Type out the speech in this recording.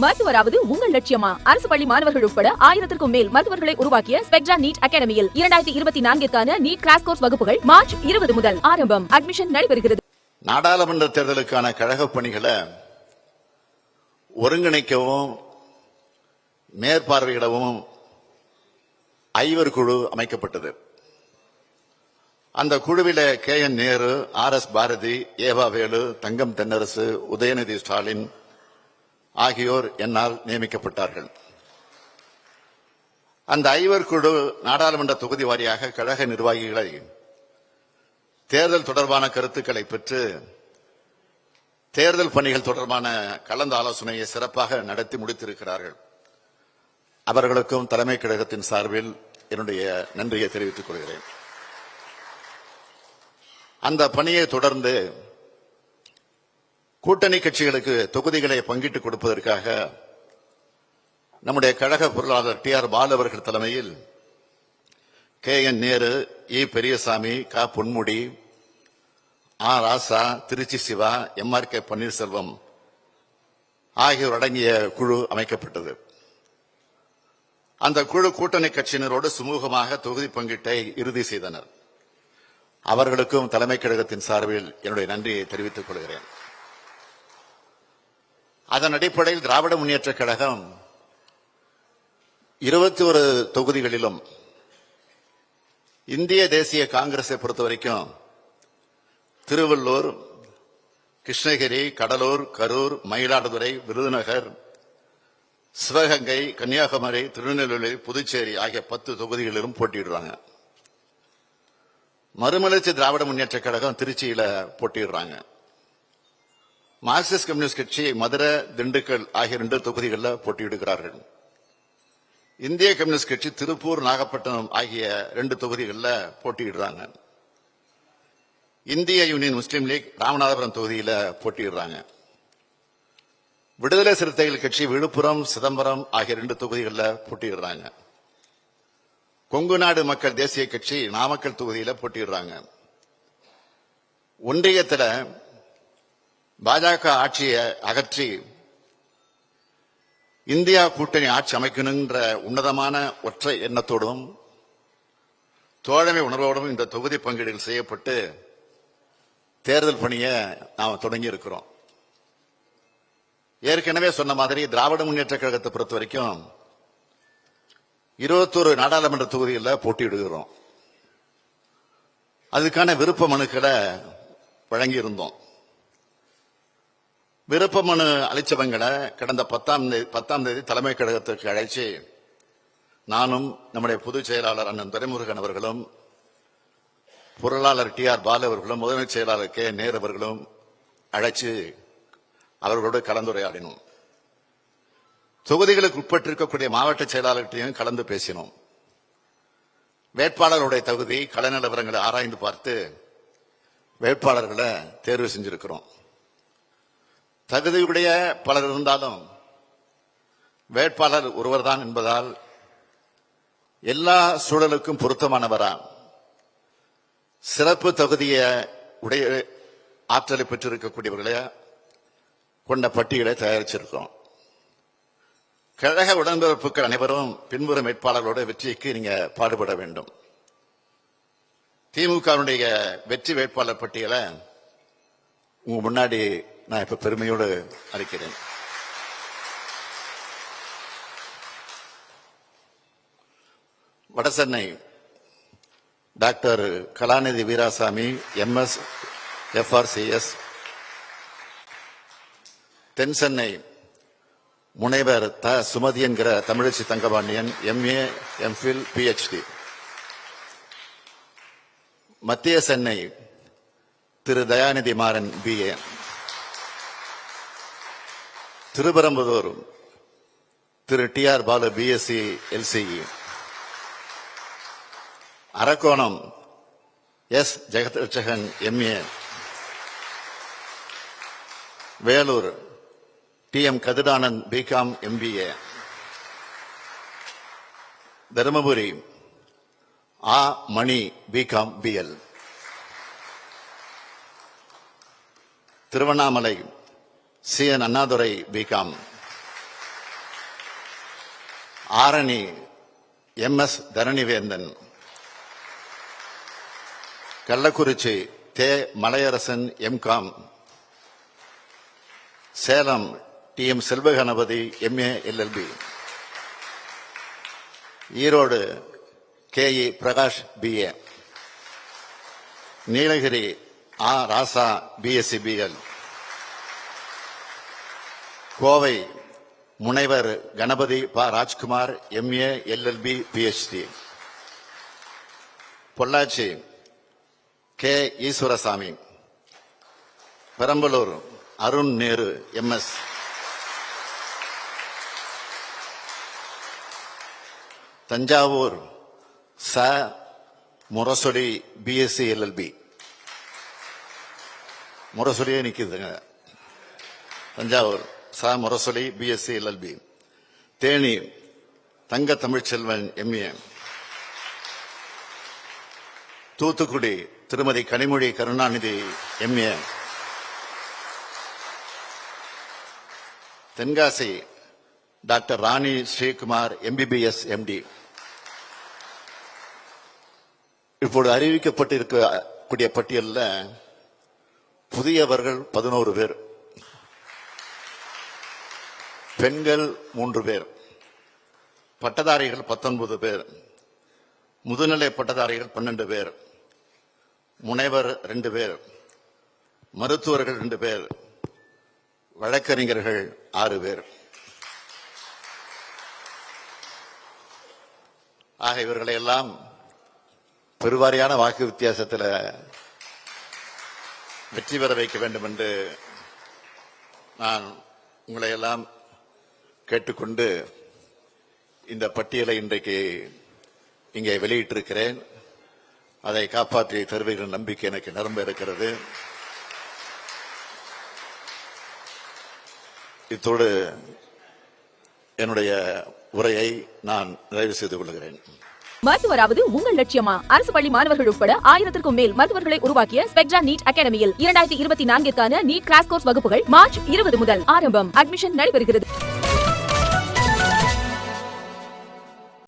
மருத்துவராவது உங்கள் லட்சியமா? அரசு பள்ளி மாணவர்கள் உட்பட 1000க்கும் மேல் மருத்துவர்களை உருவாக்கிய ஸ்பெக்ட்ரா நீட் அகாடமியில் 2024க்கான நீட் கிராஷ் கோர்ஸ் வகுப்புகள் மார்ச் 20 முதல் ஆரம்பம். அட்மிஷன் நடைபெறுகிறது. நாடாளுமன்ற தேர்தலுக்கான கழக பணிகளை ஒருங்கிணைக்கவும் மேற்பார்வையிடவும் ஐவர் குழு அமைக்கப்பட்டது. அந்த குழுவில KN நேரு, RS பாரதி, ஏவா வேலு, தங்கம் தென்னரசு, உதயநிதி ஸ்டாலின் ஆகியோர் என்னால் நியமிக்கப்பட்டார்கள். அந்த ஐவர் குழு நாடாளுமன்ற தொகுதி வாரியாக கழக நிர்வாகிகளை தேர்தல் தொடர்பான கருத்துக்களை பெற்று தேர்தல் பணிகள் தொடர்பான கலந்து ஆலோசனையை சிறப்பாக நடத்தி முடித்திருக்கிறார்கள். அவர்களுக்கும் தலைமை கழகத்தின் சார்பில் என்னுடைய நன்றியை தெரிவித்துக் கொள்கிறேன். அந்த பணியை தொடர்ந்து கூட்டணி கட்சிகளுக்கு தொகுதிகளை பங்கிட்டுக் கொடுப்பதற்காக நம்முடைய கழக பொருளாளர் TR பாலு அவர்கள் தலைமையில் KN நேரு, E பெரியசாமி, க பொன்முடி, R ராசா, திருச்சி சிவா, MRK பன்னீர்செல்வம் ஆகியோர் அடங்கிய குழு அமைக்கப்பட்டது. அந்த குழு கூட்டணி கட்சியினரோடு சுமூகமாக தொகுதி பங்கீட்டை இறுதி செய்தனர். அவர்களுக்கும் தலைமை கழகத்தின் சார்பில் என்னுடைய நன்றியை தெரிவித்துக் கொள்கிறேன். அதன் அடிப்படையில் திராவிட முன்னேற்ற கழகம் 21 தொகுதிகளிலும் இந்திய தேசிய காங்கிரஸை பொறுத்தவரைக்கும் திருவள்ளூர், கிருஷ்ணகிரி, கடலூர், கரூர், மயிலாடுதுறை, விருதுநகர், சிவகங்கை, கன்னியாகுமரி, திருநெல்வேலி, புதுச்சேரி ஆகிய 10 தொகுதிகளிலும் போட்டியிடுறாங்க. மறுமலர்ச்சி திராவிட முன்னேற்ற கழகம் திருச்சியில போட்டியிடுறாங்க. மார்க்சிஸ்ட் கம்யூனிஸ்ட் கட்சி மதுரை, திண்டுக்கல் ஆகிய 2 தொகுதிகளில் போட்டியிடுகிறார்கள். இந்திய கம்யூனிஸ்ட் கட்சி திருப்பூர், நாகப்பட்டினம் ஆகிய 2 தொகுதிகளில் போட்டியிடுறாங்க. இந்திய யூனியன் முஸ்லீம் லீக் ராமநாதபுரம் தொகுதியில் போட்டியிடுறாங்க. விடுதலை சிறுத்தைகள் கட்சி விழுப்புரம், சிதம்பரம் ஆகிய 2 தொகுதிகளில் போட்டியிடுறாங்க. கொங்கு நாடு மக்கள் தேசிய கட்சி நாமக்கல் தொகுதியில் போட்டியிடுறாங்க. ஒன்றியத்தில் பாஜக ஆட்சியை அகற்றி இந்தியா கூட்டணி ஆட்சி அமைக்கணுங்கிற உன்னதமான ஒற்றை எண்ணத்தோடும் தோழமை உணர்வோடும் இந்த தொகுதி பங்கீடுகள் செய்யப்பட்டு தேர்தல் பணியை நாம் தொடங்கி இருக்கிறோம். ஏற்கனவே சொன்ன மாதிரி திராவிட முன்னேற்ற கழகத்தை பொறுத்த வரைக்கும் 21 நாடாளுமன்ற தொகுதிகளில் போட்டியிடுகிறோம். அதுக்கான விருப்ப மனுக்களை வழங்கியிருந்தோம். விருப்ப மனு அளிச்சவங்களை கடந்த 10ஆம் தேதி தலைமை கழகத்திற்கு அழைச்சி நானும் நம்முடைய பொதுச் செயலாளர் அண்ணன் துரைமுருகன் அவர்களும், பொருளாளர் TR பாலு அவர்களும், முதன்மை செயலாளர் KN நேரு அவர்களும் அழைச்சு அவர்களோடு கலந்துரையாடினோம். தொகுதிகளுக்கு உட்பட்டிருக்கக்கூடிய மாவட்ட செயலாளர்களையும் கலந்து பேசினோம். வேட்பாளருடைய தகுதி, கள நிலவரங்களை ஆராய்ந்து பார்த்து வேட்பாளர்களை தேர்வு செஞ்சிருக்கிறோம். தகுதியுடைய பலர் இருந்தாலும் வேட்பாளர் ஒருவர்தான் என்பதால் எல்லா சூழலுக்கும் பொருத்தமானவரா சிறப்பு தகுதியை உடைய ஆற்றலை பெற்றிருக்கக்கூடியவர்களை கொண்ட பட்டியலை தயாரிச்சிருக்கிறோம். கழக உடன்பிறப்புகள் அனைவரும் பின்வரும் வேட்பாளர்களோட வெற்றிக்கு நீங்க பாடுபட வேண்டும். திமுகவுடைய வெற்றி வேட்பாளர் பட்டியலை உங்க முன்னாடி நான் இப்ப பெருமையோடு அறிக்கிறேன். வடசென்னை டாக்டர் கலாநிதி வீராசாமி, MS FRCS. தென் சென்னை முனைவர் சுமதி என்கிற Thamizhachi Thangapandian, MA MPhil PhD. மத்திய சென்னை திரு Dayanidhi Maran BA. திருப்பரம்புதூர் Thiru TR Balu BSc LCE. Arakkonam S Jagathrakshakan MA. Vellore TM Kathir Anand BCom MBA. Dharmapuri A money BCom BL. Tiruvannamalai CN Annadurai BCom. Arani MS Dharanivendhan, Kallakurichi they Malaiyarasan MCom, Salem TM Selvaganapathi MA LLB, Erode KE Prakash BA, Nilgiri Rasa BSc BL, Kovai முனைவர் Ganapathi Rajkumar MA LLB PhD, Pollachi K Eswarasamy, Perambalur Arun Nehru MS, Thanjavur ச Murasoli BSc LLB, முரசொலியே நிக்குதுங்க. Thanjavur ச Murasoli BSc LLB, Theni தங்க Tamilselvan MA, Thoothukudi திருமதி Kanimozhi Karunanidhi MA, Tenkasi doctor ராணி Sreekumar MBBS MD. இப்பொழுது அறிவிக்கப்பட்டிருக்கக்கூடிய பட்டியலில் புதியவர்கள் 11 பேர், பெண்கள் 3 பேர், பட்டதாரிகள் 19 பேர், முதுநிலை பட்டதாரிகள் 12 பேர், முனைவர் 2 பேர், மருத்துவர்கள் 2 பேர், வழக்கறிஞர்கள் 6 பேர். ஆக இவர்களை எல்லாம் பெருவாரியான வாக்கு வித்தியாசத்தில் வெற்றி பெற வைக்க வேண்டும் என்று நான் உங்களை எல்லாம் கேட்டுக்கொண்டு இந்த பட்டியலை இன்றைக்கு இங்கே வெளியிட்டிருக்கிறேன். அதை காப்பாற்றி தருவீர்கள் நம்பிக்கை எனக்கு நிரம்ப இருக்கிறது. இத்தோடு என்னுடைய உரையை நான் நிறைவு செய்து கொள்கிறேன். மருத்துவராவது உங்கள் லட்சியமா? அரசு பள்ளி மாணவர்கள் உட்பட 1000க்கும் மேல் மருத்துவர்களை உருவாக்கிய ஸ்பெக்ட்ரா நீட் அகாடமியில் 2024க்கான நீட் கிராஷ் கோர்ஸ் வகுப்புகள் மார்ச் 20 முதல் ஆரம்பம். அட்மிஷன் நடைபெறுகிறது.